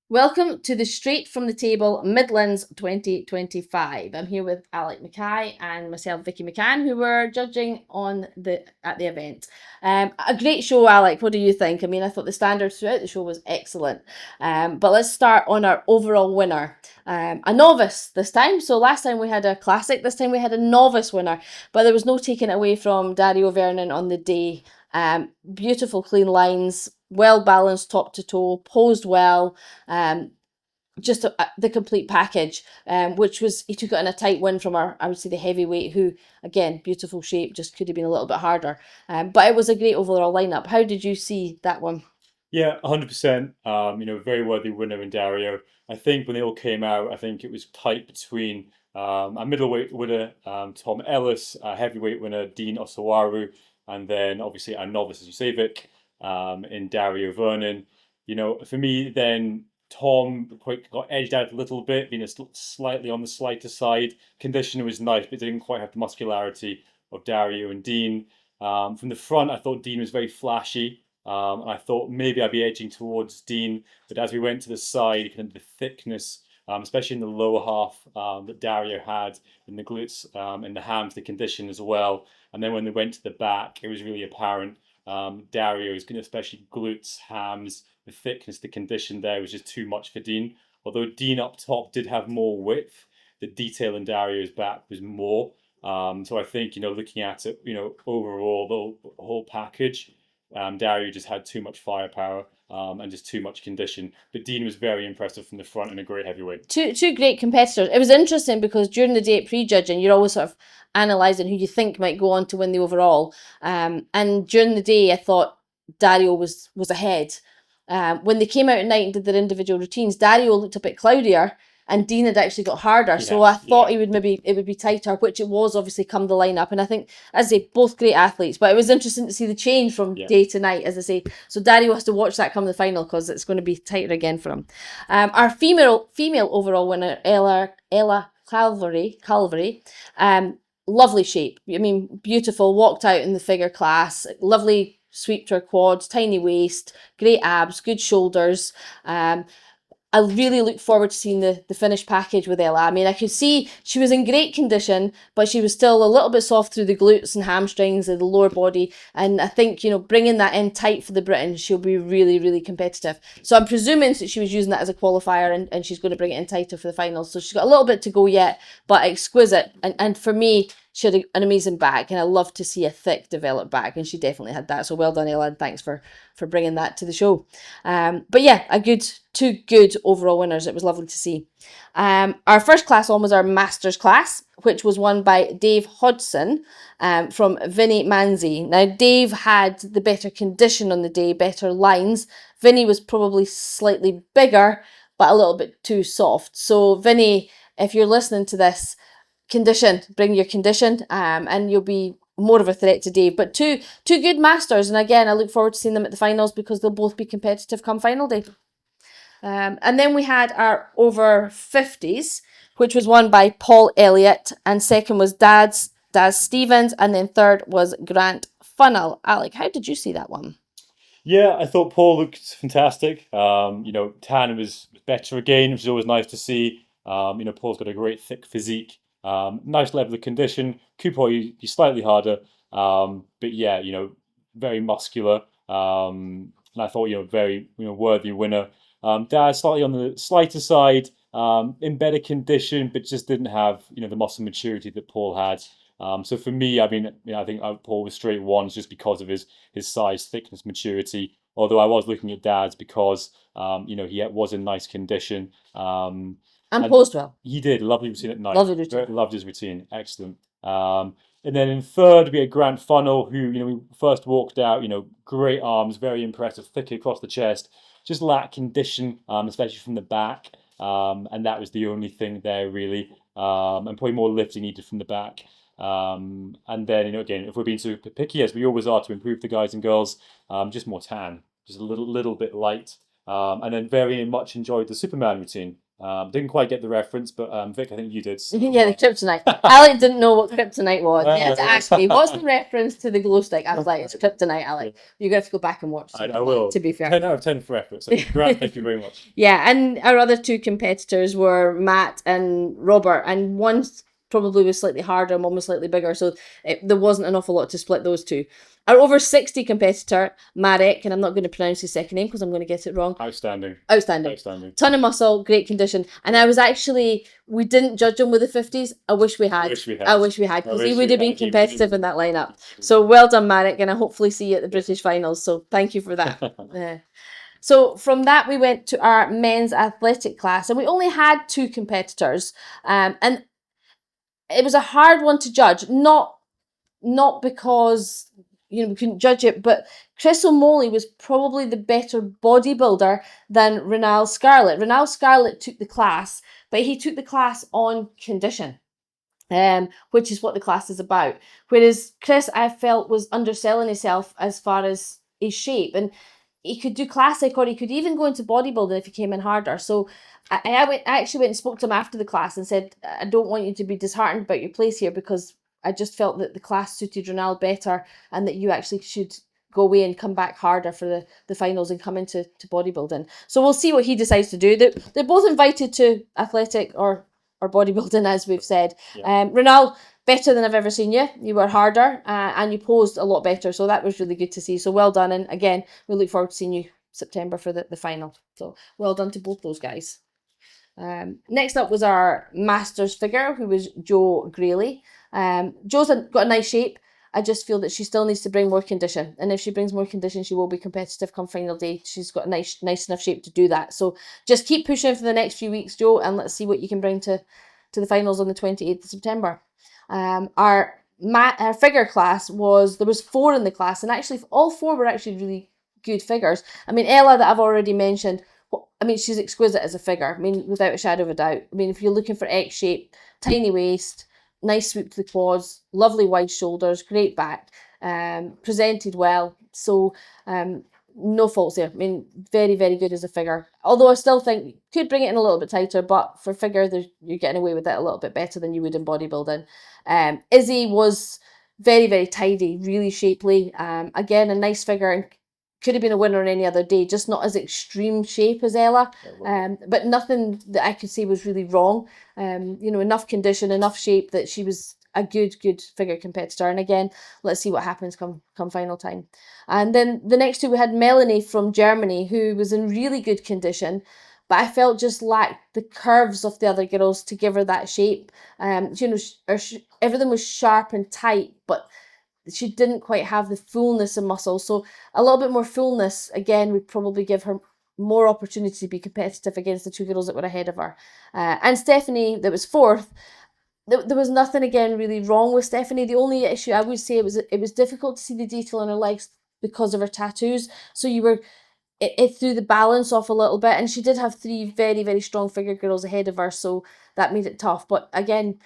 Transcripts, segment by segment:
Welcome to the Straight from the Table Midlands 2025. I'm here with Alec Mackay and myself, Vicky McCann, who were judging at the event. A great show, Alec. What do you think? I mean, I thought the standards throughout the show was excellent. But let's start on our overall winner. A novice this time. So last time we had a classic. This time we had a novice winner. But there was no taking it away from Dario Vernon on the day. Beautiful clean lines, well balanced top to toe, posed well. Just the complete package, which was, he took it in a tight win from I would say, the heavyweight, who, again, beautiful shape, just could have been a little bit harder. But it was a great overall lineup. How did you see that one? Yeah, 100%. Very worthy winner in Dario. I think when they all came out, I think it was tight between a middleweight winner, Tom Ellis, a heavyweight winner, Dean Osawaru, and then obviously a novice, as you say, Vic, in Dario Vernon. For me, then Tom quite got edged out a little bit, being slightly on the slighter side. Condition was nice, but didn't quite have the muscularity of Dario and Dean. From the front, I thought Dean was very flashy. And I thought maybe I'd be edging towards Dean, but as we went to the side, kind of the thickness, especially in the lower half that Dario had in the glutes and the hams, the condition as well. And then when they went to the back, it was really apparent. Dario's, especially glutes, hams, the thickness, the condition there was just too much for Dean. Although Dean up top did have more width, the detail in Dario's back was more. So I think, looking at it, overall, the whole package, Dario just had too much firepower and just too much condition. But Dean was very impressive from the front and a great heavyweight. Two great competitors. It was interesting because during the day at prejudging, you're always sort of analysing who you think might go on to win the overall. And during the day, I thought Dario was ahead. When they came out at night and did their individual routines, Dario looked a bit cloudier and Dean had actually got harder. So I thought it would be tighter, which it was obviously come the lineup. And I think, as I say, both great athletes, but it was interesting to see the change from day to night, as I say. So Dario has to watch that come the final because it's going to be tighter again for him. Our female overall winner, Ella Calvary, lovely shape. I mean, beautiful, walked out in the figure class, lovely sweep to her quads, tiny waist, great abs, good shoulders. I really look forward to seeing the finished package with Ella. I mean, I could see she was in great condition, but she was still a little bit soft through the glutes and hamstrings and the lower body. And I think, bringing that in tight for the Britons, she'll be really, really competitive. So I'm presuming that she was using that as a qualifier and she's going to bring it in tighter for the finals. So she's got a little bit to go yet, but exquisite. And for me, she had an amazing back, and I love to see a thick, developed back, and she definitely had that. So well done, Ella, and thanks for bringing that to the show. But yeah, two good overall winners. It was lovely to see. Our first class on was our Masters class, which was won by Dave Hodson from Vinny Manzi. Now, Dave had the better condition on the day, better lines. Vinny was probably slightly bigger, but a little bit too soft. So, Vinny, if you're listening to this, bring your condition, and you'll be more of a threat to Dave. But two good masters, and again, I look forward to seeing them at the finals because they'll both be competitive come final day. And then we had our over 50s, which was won by Paul Elliott, and second was Daz Stevens, and then third was Grant Funnell. Alec, how did you see that one? Yeah, I thought Paul looked fantastic. Tan was better again, which is always nice to see. Paul's got a great thick physique, nice level of condition. Cooper, he's slightly harder, but yeah, very muscular. And I thought, very, worthy winner. Dad slightly on the slighter side, in better condition, but just didn't have, the muscle maturity that Paul had. So for me, I mean, I think Paul was straight ones just because of his size, thickness, maturity. Although I was looking at Dad's because he was in nice condition. And posed well. He did lovely routine at night. Lovely routine. Loved his routine. Excellent. And then in third, we had Grant Funnell, who we first walked out. Great arms, very impressive, thick across the chest. Just lacked condition, especially from the back. And that was the only thing there really. And probably more lifting needed from the back. And then, again, if we're being super picky, as we always are to improve the guys and girls, just more tan, just a little bit light. And then very much enjoyed the Superman routine. Didn't quite get the reference, but Vic, I think you did. So, Yeah, the kryptonite. Alec didn't know what kryptonite was. He had to ask me, what's the reference to the glow stick? I was like, it's kryptonite, Alec. You're going to have to go back and watch it. I will. To be fair. 10 out of 10 for effort. So congrats, thank you very much. Yeah, and our other two competitors were Matt and Robert, and one's probably was slightly harder and one was slightly bigger, so there wasn't an awful lot to split those two. Our over 60 competitor, Marek, and I'm not going to pronounce his second name because I'm going to get it wrong. Outstanding. Ton of muscle, great condition. And I was actually, we didn't judge him with the 50s. I wish we had. Because he would have been competitive in that lineup. So well done, Marek, and I hopefully see you at the British finals. So thank you for that. So from that, we went to our men's athletic class, and we only had two competitors. And it was a hard one to judge, not because we couldn't judge it, but Chris O'Malley was probably the better bodybuilder than Renal Scarlett. Renal Scarlett took the class, but he took the class on condition, which is what the class is about. Whereas Chris, I felt, was underselling himself as far as his shape, and he could do classic, or he could even go into bodybuilding if he came in harder. So I actually went and spoke to him after the class and said, I don't want you to be disheartened about your place here, because I just felt that the class suited Ronald better, and that you actually should go away and come back harder for the finals and come into bodybuilding. So we'll see what he decides to do. They're both invited to athletic or bodybuilding, as we've said. Yeah. Ronald, better than I've ever seen you. You were harder and you posed a lot better. So that was really good to see. So well done. And again, we look forward to seeing you September for the final. So well done to both those guys. Next up was our Masters figure, who was Jo Grayley. Jo's got a nice shape. I just feel that she still needs to bring more condition. And if she brings more condition, she will be competitive come final day. She's got a nice enough shape to do that. So just keep pushing for the next few weeks, Jo, and let's see what you can bring to the finals on the 28th of September. Our figure class there was 4 in the class, and actually all 4 were actually really good figures. I mean, Ella, that I've already mentioned, she's exquisite as a figure. I mean, without a shadow of a doubt. I mean, if you're looking for X shape, tiny waist, nice swoop to the quads, lovely wide shoulders, great back, presented well. So no faults there. I mean, very, very good as a figure. Although I still think could bring it in a little bit tighter, but for figure, you're getting away with it a little bit better than you would in bodybuilding. Izzy was very, very tidy, really shapely. Again, a nice figure, and could have been a winner on any other day, just not as extreme shape as Ella. But nothing that I could say was really wrong. Enough condition, enough shape that she was a good figure competitor. And again, let's see what happens come final time. And then the next two, we had Melanie from Germany, who was in really good condition, but I felt just lacked the curves of the other girls to give her that shape. Everything was sharp and tight, but she didn't quite have the fullness of muscle. So a little bit more fullness, again, would probably give her more opportunity to be competitive against the two girls that were ahead of her. And Stephanie, that was 4th, there was nothing, again, really wrong with Stephanie. The only issue I would say, it was difficult to see the detail on her legs because of her tattoos. So it threw the balance off a little bit. And she did have 3 very, very strong figure girls ahead of her, so that made it tough. But again,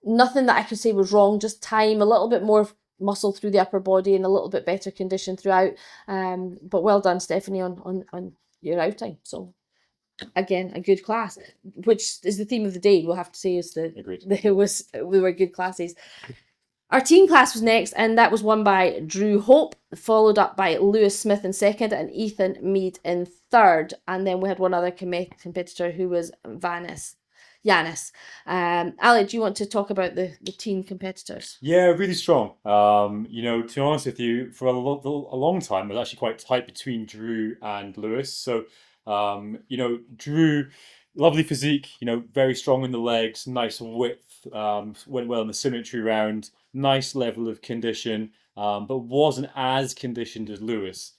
nothing that I could say was wrong, just time, a little bit more muscle through the upper body and a little bit better condition throughout. But well done, Stephanie, on your outing. So again, a good class, which is the theme of the day, we'll have to say, is we were good classes. Our team class was next, and that was won by Drew Hope, followed up by Lewis Smith in 2nd and Ethan Mead in 3rd. And then we had one other competitor who was Yanis. Ali, do you want to talk about the team competitors? Yeah, really strong. To be honest with you, for a long time, it was actually quite tight between Drew and Lewis. So, Drew, lovely physique, very strong in the legs, nice width, went well in the symmetry round, nice level of condition, but wasn't as conditioned as Lewis.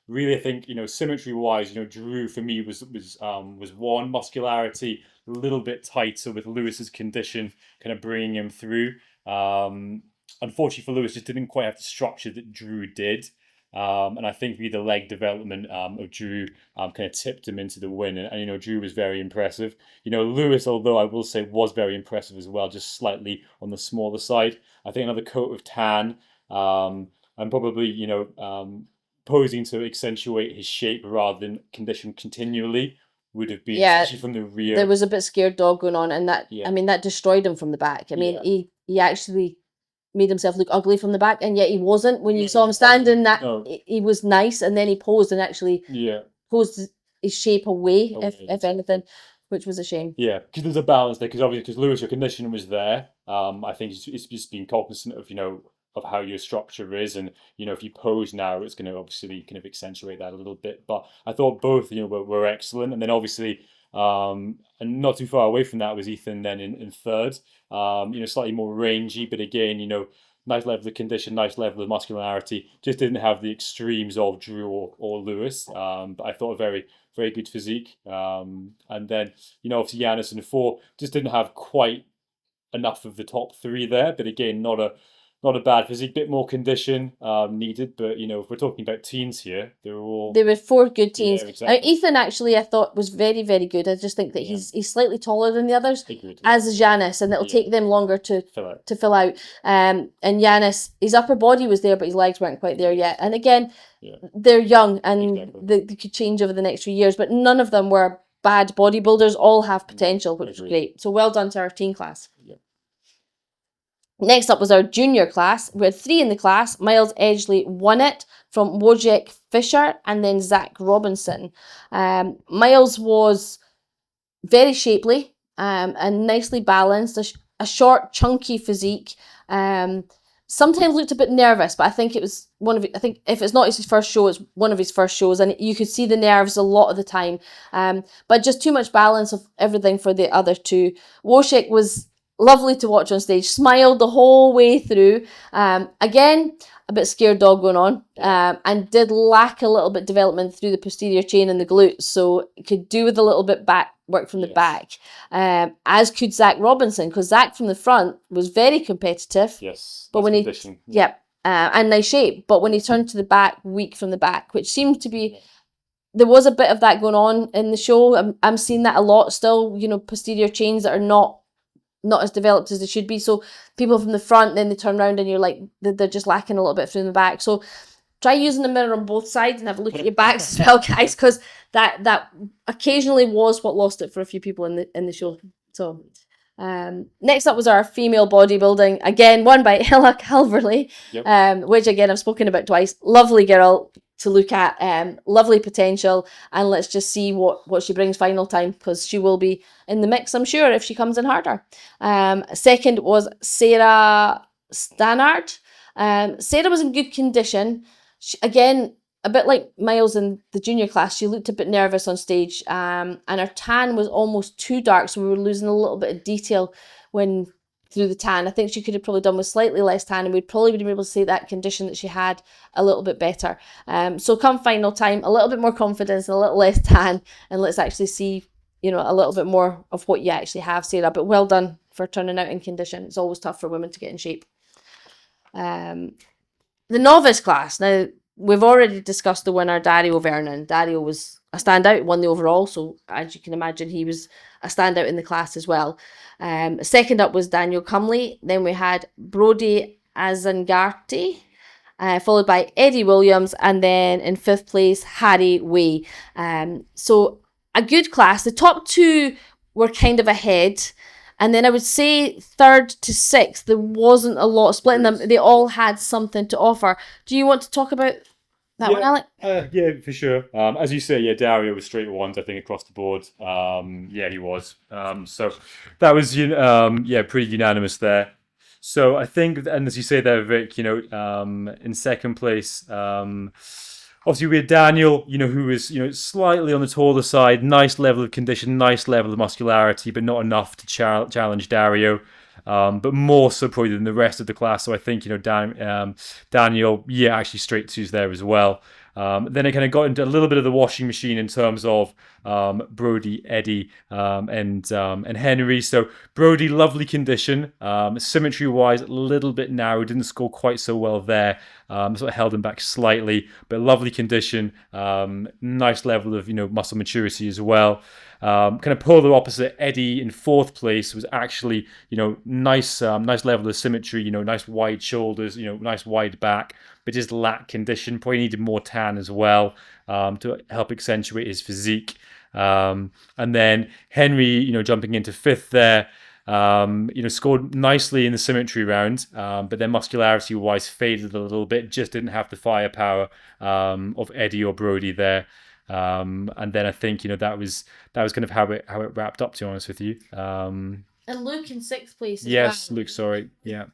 Really, I think, symmetry-wise, Drew for me was one, muscularity, a little bit tighter, with Lewis's condition kind of bringing him through. Unfortunately for Lewis, just didn't quite have the structure that Drew did. And I think the leg development of Drew kind of tipped him into the win. And Drew was very impressive. Lewis, although I will say was very impressive as well, just slightly on the smaller side. I think another coat of tan, and probably, posing to accentuate his shape rather than condition continually. would have been, Yeah, especially from the rear. there was a bit scared dog going on, and that Yeah. I mean that destroyed him from the back. I mean Yeah. he actually made himself look ugly from the back, and yet he wasn't. When you No, saw him he standing, wasn't. that No. he was nice, and then he posed and actually Yeah. posed his shape away, Away, if exactly. anything, which was a shame. Yeah, because there's a balance there. Because obviously, because Lewis, your condition was there. I think it's just being cognizant of of how your structure is, and if you pose now, it's going to obviously kind of accentuate that a little bit. But I thought both were excellent, and then obviously, and not too far away from that was Ethan. Then in third, slightly more rangy, but again, nice level of condition, nice level of muscularity. Just didn't have the extremes of Drew or Lewis. But I thought a very, very good physique. And then, obviously Giannis in four just didn't have quite enough of the top three there. But again, not a bad physique, bit more condition needed. But if we're talking about teens here, they were 4 good teens. Yeah, exactly. Ethan actually I thought was very, very good. I just think that Yeah. he's slightly taller than the others, Agreed. as is Giannis, and it'll take them longer to Fill out. And Giannis, his upper body was there, but his legs weren't quite there yet. And again, Yeah. they're young, and Exactly. they could change over the next few years, but none of them were bad bodybuilders. All have potential, which is Agreed. great. So well done to our teen class. Yeah. Next up was our junior class. We had 3 in the class. Miles Edgley won it from Wojciech Fischer and then Zach Robinson. Miles was very shapely and nicely balanced, a short, chunky physique. Sometimes looked a bit nervous, but I think it was I think if it's not his first show, it's one of his first shows, and you could see the nerves a lot of the time. But just too much balance of everything for the other two. Wojciech was lovely to watch on stage, smiled the whole way through. Again, a bit scared dog going on, and did lack a little bit development through the posterior chain and the glutes, so it could do with a little bit back work from the back, as could Zach Robinson, because Zach from the front was very competitive. Yes, but when and nice shape, but when he turned to the back, weak from the back, which seemed to be. There was a bit of that going on in the show. I'm seeing that a lot still, posterior chains that are not as developed as they should be. So people from the front, then they turn around and you're like, they're just lacking a little bit from the back. So try using the mirror on both sides and have a look at your backs as well, guys, because that occasionally was what lost it for a few people in the show. So next up was our female bodybuilding, again won by Ella Calverley, which again I've spoken about twice. Lovely girl to look at, lovely potential, and let's just see what she brings final time, because she will be in the mix, I'm sure, if she comes in harder. Second was Sarah Stannard. Sarah was in good condition. She, again, a bit like Miles in the junior class, she looked a bit nervous on stage, and her tan was almost too dark, so we were losing a little bit of detail through the tan. I think she could have probably done with slightly less tan, and we'd probably been able to see that condition that she had a little bit better. So come final time, a little bit more confidence and a little less tan, and let's actually see, a little bit more of what you actually have, Sarah. But well done for turning out in condition. It's always tough for women to get in shape. The novice class. Now, we've already discussed the winner, Dario Vernon. Dario was a standout, won the overall, so as you can imagine, he was a standout in the class as well. Second up was Daniel Cumley. Then we had Brody Azangarty, followed by Eddie Williams, and then in 5th place, Harry Way. So a good class. The top 2 were kind of ahead. And then I would say 3rd to 6th, there wasn't a lot splitting them. They all had something to offer. Do you want to talk about that one, Alec? Yeah, for sure. As you say, Dario was straight ones, I think, across the board. He was. So that was, pretty unanimous there. So I think, and as you say there, Vic, in 2nd place, obviously we had Daniel, who was, slightly on the taller side, nice level of condition, nice level of muscularity, but not enough to challenge Dario. But more so probably than the rest of the class. So I think, Daniel, actually straight 2s there as well. Then it kind of got into a little bit of the washing machine in terms of Brody, Eddie, and Henry. So Brody, lovely condition. Symmetry-wise, a little bit narrow. Didn't score quite so well there. Sort of held him back slightly, but lovely condition. Nice level of muscle maturity as well. Kind of polar opposite, Eddie in 4th place was actually nice level of symmetry. Nice wide shoulders. Nice wide back, but just lacked condition. Probably needed more tan as well to help accentuate his physique. And then Henry, jumping into fifth there, scored nicely in the symmetry round, but then muscularity-wise faded a little bit. Just didn't have the firepower of Eddie or Brody there. And then I think that was kind of how it wrapped up. To be honest with you. And Luke in sixth place. Yes, Luke. Sorry. Yeah.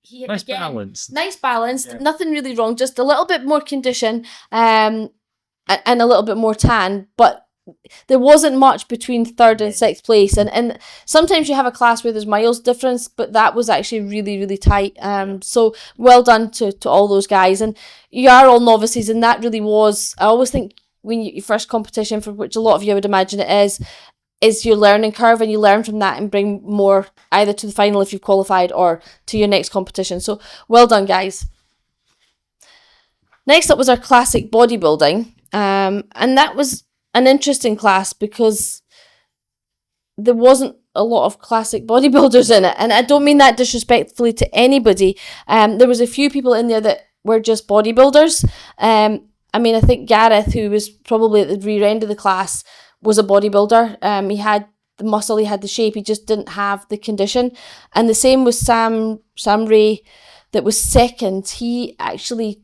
He nice again, balance. Nice balance. Yeah. Nothing really wrong. Just a little bit more condition, and a little bit more tan, but there wasn't much between third and sixth place. And sometimes you have a class where there's miles difference, but that was actually really, really tight. So well done to all those guys. And you are all novices, and that really was, I always think when your first competition, for which a lot of you would imagine it is your learning curve, and you learn from that and bring more either to the final if you've qualified or to your next competition. So well done, guys. Next up was our classic bodybuilding. And that was an interesting class because there wasn't a lot of classic bodybuilders in it. And I don't mean that disrespectfully to anybody. There was a few people in there that were just bodybuilders. I think Gareth, who was probably at the rear end of the class, was a bodybuilder. He had the muscle, he had the shape, he just didn't have the condition. And the same with Sam Ray, that was second. He actually...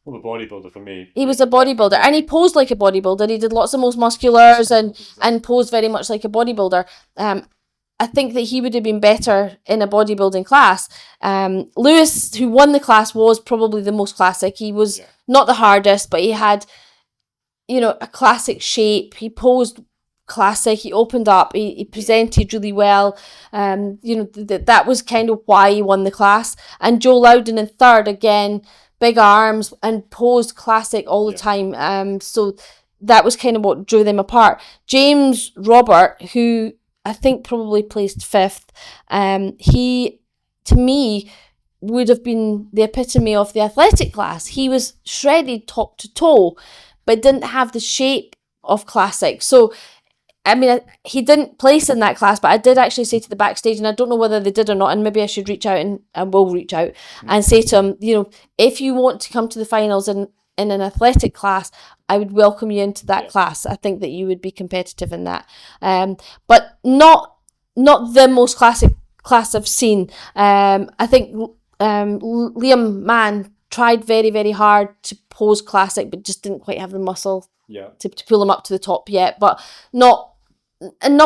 Well, a bodybuilder for me. He was a bodybuilder, and he posed like a bodybuilder. He did lots of most musculars and posed very much like a bodybuilder. I think that he would have been better in a bodybuilding class. Lewis, who won the class, was probably the most classic. He was not the hardest, but he had, a classic shape. He posed classic. He opened up. He presented really well. That was kind of why he won the class. And Joe Loudon in third, again, big arms and posed classic all the time. So that was kind of what drew them apart. James Robert, who I think probably placed fifth, he, to me, would have been the epitome of the athletic class. He was shredded top to toe, but didn't have the shape of classic. So, he didn't place in that class, but I did actually say to the backstage, and I don't know whether they did or not, and maybe I should reach out, and I will reach out and say to him, if you want to come to the finals in an athletic class, I would welcome you into that class. I think that you would be competitive in that. But not the most classic class I've seen. I think Liam Mann tried very, very hard to pose classic, but just didn't quite have the muscle to pull him up to the top yet. But not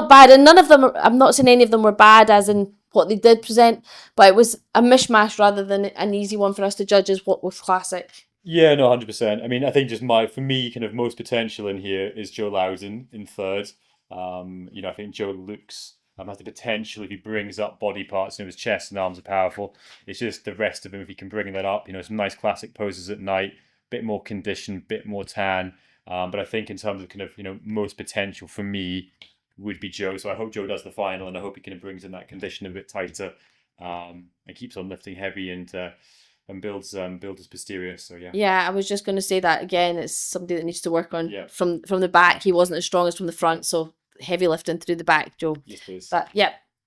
bad. And none of them, I'm not saying any of them were bad as in what they did present, but it was a mishmash rather than an easy one for us to judge as what was classic. Yeah, no, 100%. I think just for me, kind of most potential in here is Joe Loudon in third. I think Joe looks has the potential if he brings up body parts. His chest and arms are powerful. It's just the rest of him, if he can bring that up. Some nice classic poses at night, bit more condition, bit more tan. But I think in terms of kind of most potential for me would be Joe. So I hope Joe does the final, and I hope he kind of brings in that condition a bit tighter, and keeps on lifting heavy and builds his posterior. So I was just going to say that again. It's somebody that needs to work on from the back. He wasn't as strong as from the front, so heavy lifting through the back, Joe. Yes, please. But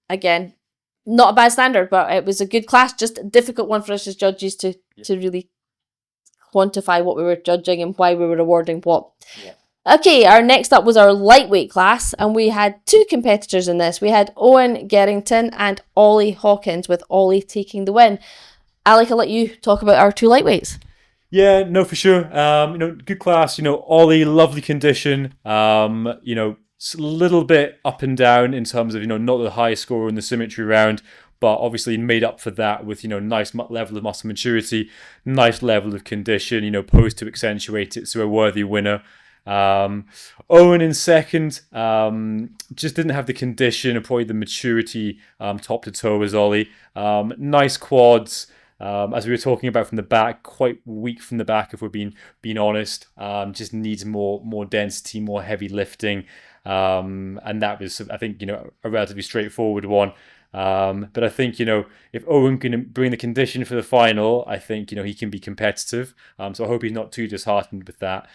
again, not a bad standard, but it was a good class. Just a difficult one for us as judges to really quantify what we were judging and why we were awarding what. Okay, our next up was our lightweight class, and we had two competitors in this. We had Owen Gerrington and Ollie Hawkins, with Ollie taking the win. Alec, I'll let you talk about our two lightweights. Yeah, no, for sure. Good class. Ollie, lovely condition. It's a little bit up and down in terms of not the highest scorer in the symmetry round, but obviously made up for that with nice level of muscle maturity, nice level of condition. Posed to accentuate it, so a worthy winner. Owen in second, just didn't have the condition or probably the maturity top to toe as Ollie. Nice quads. As we were talking about from the back, quite weak from the back if we're being honest. Just needs more density, more heavy lifting, and that was, I think, a relatively straightforward one. But I think, if Owen can bring the condition for the final, I think, he can be competitive. So I hope he's not too disheartened with that.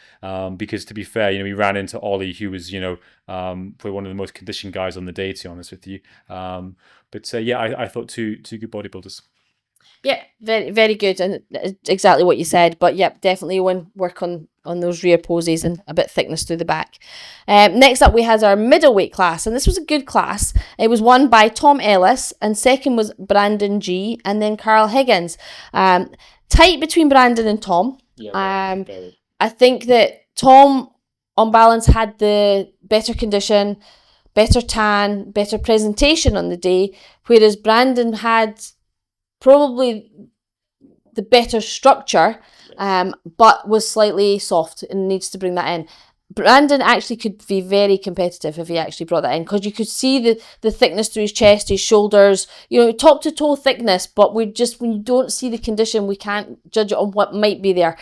Because to be fair, he ran into Ollie, who was, probably one of the most conditioned guys on the day, to be honest with you. I thought two good bodybuilders. Yeah, very, very good, and exactly what you said. But definitely Owen work on those rear poses and a bit thickness through the back. Next up, we had our middleweight class, and this was a good class. It was won by Tom Ellis, and second was Brandon G, and then Carl Higgins. Tight between Brandon and Tom. Yeah, I think that Tom, on balance, had the better condition, better tan, better presentation on the day, whereas Brandon had probably the better structure, but was slightly soft and needs to bring that in. Brandon actually could be very competitive if he actually brought that in, because you could see the thickness through his chest, his shoulders, top to toe thickness, but when you don't see the condition, we can't judge it on what might be there.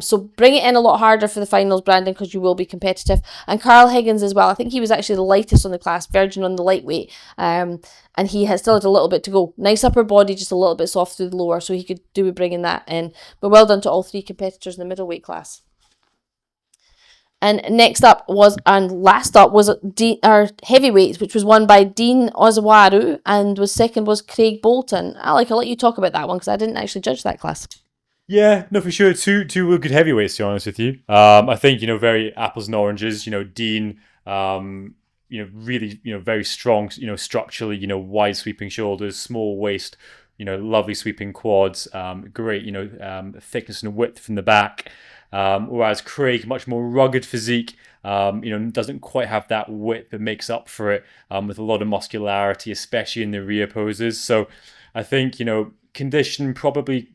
So bring it in a lot harder for the finals, Brandon, because you will be competitive. And Carl Higgins as well. I think he was actually the lightest on the class, virgin on the lightweight. And he has still had a little bit to go. Nice upper body, just a little bit soft through the lower, so he could do with bringing that in. But well done to all three competitors in the middleweight class. And next up and last up was our heavyweights, which was won by Dean Ozawaru, and second was Craig Bolton. I'll let you talk about that one, because I didn't actually judge that class. Yeah, no, for sure. Two real good heavyweights, to be honest with you. I think, very apples and oranges. Dean, really, very strong, structurally, wide sweeping shoulders, small waist, lovely sweeping quads, great, thickness and width from the back. Whereas Craig, much more rugged physique, doesn't quite have that width that makes up for it, with a lot of muscularity, especially in the rear poses. So I think, condition probably,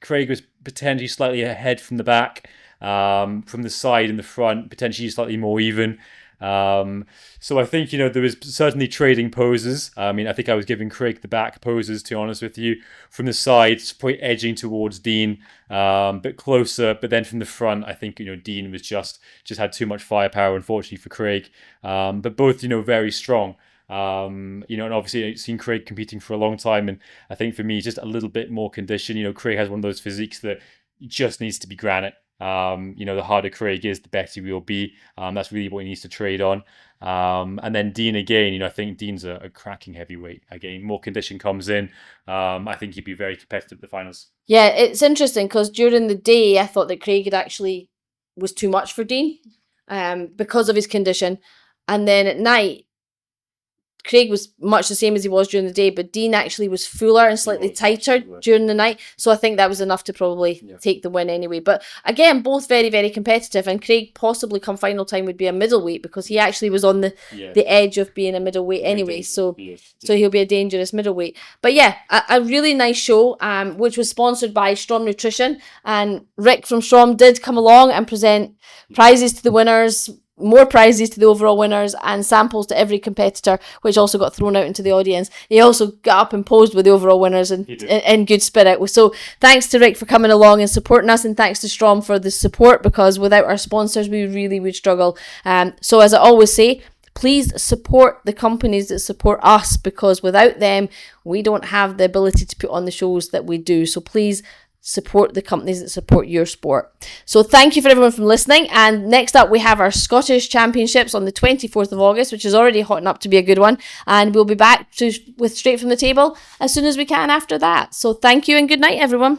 Craig was potentially slightly ahead from the back, from the side and the front, potentially slightly more even. So I think, there was certainly trading poses. I think I was giving Craig the back poses, to be honest with you. From the side, probably edging towards Dean, bit closer. But then from the front, I think, Dean was just had too much firepower, unfortunately, for Craig. But both, very strong. And obviously I've seen Craig competing for a long time. And I think for me, just a little bit more condition. Craig has one of those physiques that just needs to be granite. The harder Craig is, the better he will be. That's really what he needs to trade on. And then Dean again, I think Dean's a cracking heavyweight. Again, more condition comes in. I think he'd be very competitive at the finals. Yeah, it's interesting, because during the day, I thought that Craig was too much for Dean, because of his condition. And then at night, Craig was much the same as he was during the day, but Dean actually was fuller and slightly tighter during the night. So I think that was enough to probably take the win anyway. But again, both very, very competitive. And Craig possibly come final time would be a middleweight, because he actually was on the edge of being a middleweight anyway. So he'll be a dangerous middleweight. But yeah, a really nice show, which was sponsored by Strom Nutrition. And Rick from Strom did come along and present prizes to the winners, more prizes to the overall winners, and samples to every competitor, which also got thrown out into the audience. He also got up and posed with the overall winners in good spirit. So thanks to Rick for coming along and supporting us, and thanks to Strom for the support, because without our sponsors we really would struggle. So as I always say, please support the companies that support us, because without them we don't have the ability to put on the shows that we do. So please support the companies that support your sport. So thank you for everyone from listening. And next up, we have our Scottish Championships on the 24th of August, which is already hotting up to be a good one. And we'll be back with Straight from the Table as soon as we can after that. So thank you and good night, everyone.